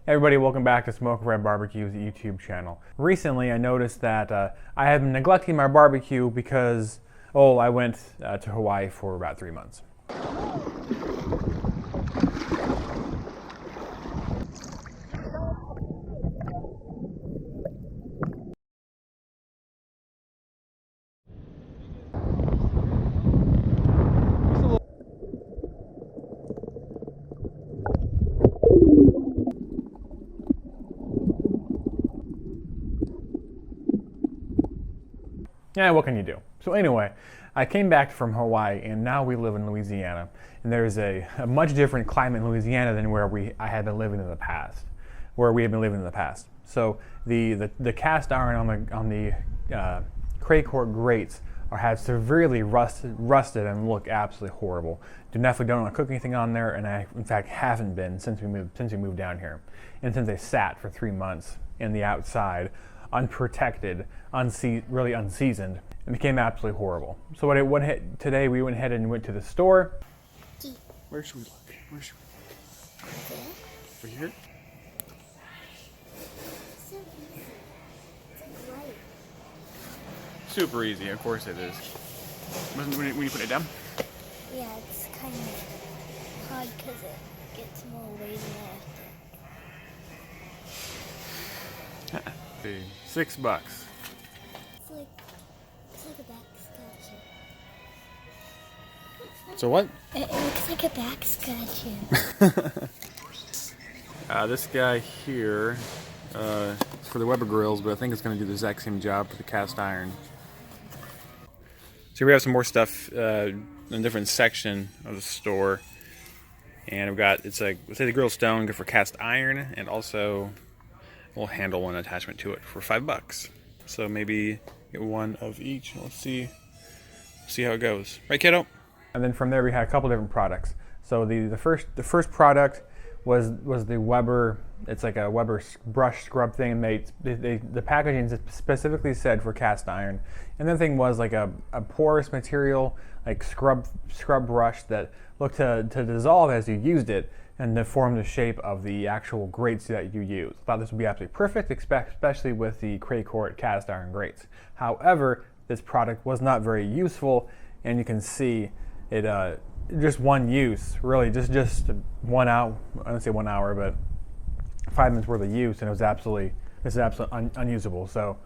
Everybody, welcome back to Smoke Red Barbecue's YouTube channel. Recently, I noticed that I have been neglecting my barbecue because, I went to Hawaii for about 3 months. Yeah, what can you do? So anyway, I came back from Hawaii and now we live in Louisiana. And there's a much different climate in Louisiana than where I had been living in the past, where we had been living in the past. So the cast iron on the Craycort grates have severely rusted and look absolutely horrible. Definitely don't want to cook anything on there, and I in fact haven't been since we moved down here, and since they sat for 3 months in the outside, unprotected, really unseasoned, and became absolutely horrible. So today we went ahead and went to the store. Where should we look? Where should we look? Over here? Super easy, of course it is. When you put it down? Yeah, it's kind of hard because it gets more weight in there. $6. It's like a back scratcher. So what? It looks like a back scratcher. This guy here is for the Weber grills, but I think it's going to do the exact same job for the cast iron. So we have some more stuff in a different section of the store, and we've got the grill stone, good for cast iron, and also a little handle and attachment to it for $5. So maybe get one of each. Let's see how it goes. Right, kiddo? And then from there we had a couple different products. So the first product was the Weber. It's like a Weber brush scrub thing. The packaging specifically said for cast iron. And the thing was like a porous material, like scrub brush that looked to dissolve as you used it and to form the shape of the actual grates that you use. I thought this would be absolutely perfect, especially with the Craycort cast iron grates. However, this product was not very useful, and you can see it just one use, really, just 1 hour. I don't say 1 hour, but 5 minutes worth of use, and this is absolutely unusable. So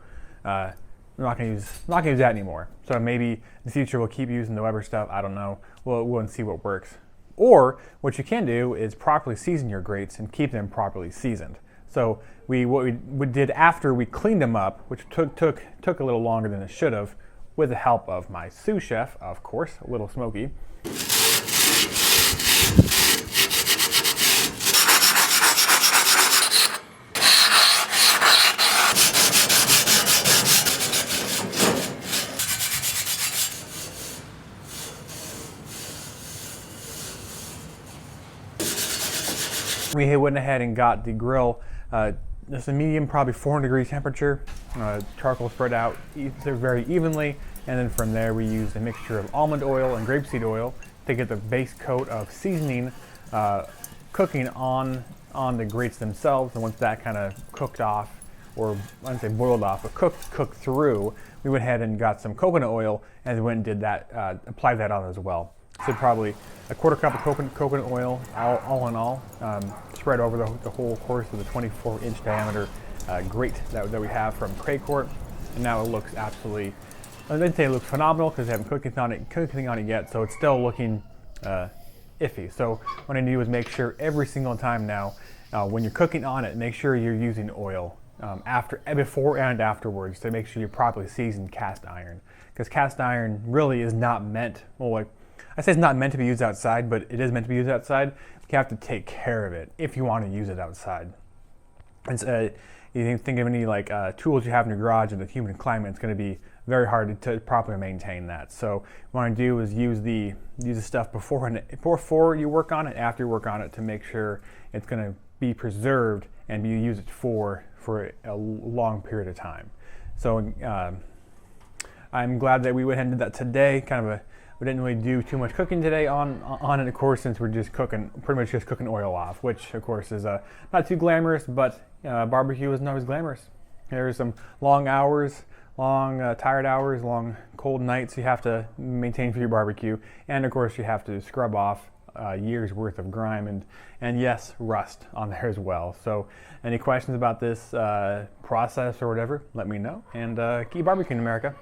I'm not gonna use that anymore. So maybe in the future we'll keep using the Weber stuff. I don't know. We'll see what works. Or what you can do is properly season your grates and keep them properly seasoned. So what we did after we cleaned them up, which took a little longer than it should have, with the help of my sous chef, of course, a little Smokey. We went ahead and got the grill, just a medium, probably 400-degree temperature, charcoal spread out very evenly, and then from there we used a mixture of almond oil and grapeseed oil to get the base coat of seasoning cooking on the grates themselves. And once that kind of cooked off, or I wouldn't say boiled off, but cooked through, we went ahead and got some coconut oil and we went and did that, applied that on as well. So probably a quarter cup of coconut oil, all in all, spread over the whole course of the 24-inch diameter grate that we have from Craycort. And now it looks absolutely, I didn't say it looks phenomenal because I haven't cooked anything on it yet, so it's still looking iffy. So what I do is make sure every single time now, when you're cooking on it, make sure you're using oil before and afterwards to make sure you properly season cast iron. Because cast iron really is not meant, I say it's not meant to be used outside, but it is meant to be used outside. You have to take care of it if you want to use it outside. You think of any tools you have in your garage in the humid climate, it's going to be very hard to properly maintain that. So what you want to do is use the stuff before you work on it, after you work on it, to make sure it's going to be preserved and you use it for a long period of time. So I'm glad that we went ahead and did that today. Kind of We didn't really do too much cooking today on it, of course, since we're just cooking, pretty much just cooking oil off, which of course is not too glamorous, but barbecue isn't always glamorous. There's some long hours, tired hours, long cold nights you have to maintain for your barbecue, and of course you have to scrub off years worth of grime and yes, rust on there as well. So any questions about this process or whatever, let me know, and keep barbecuing, America.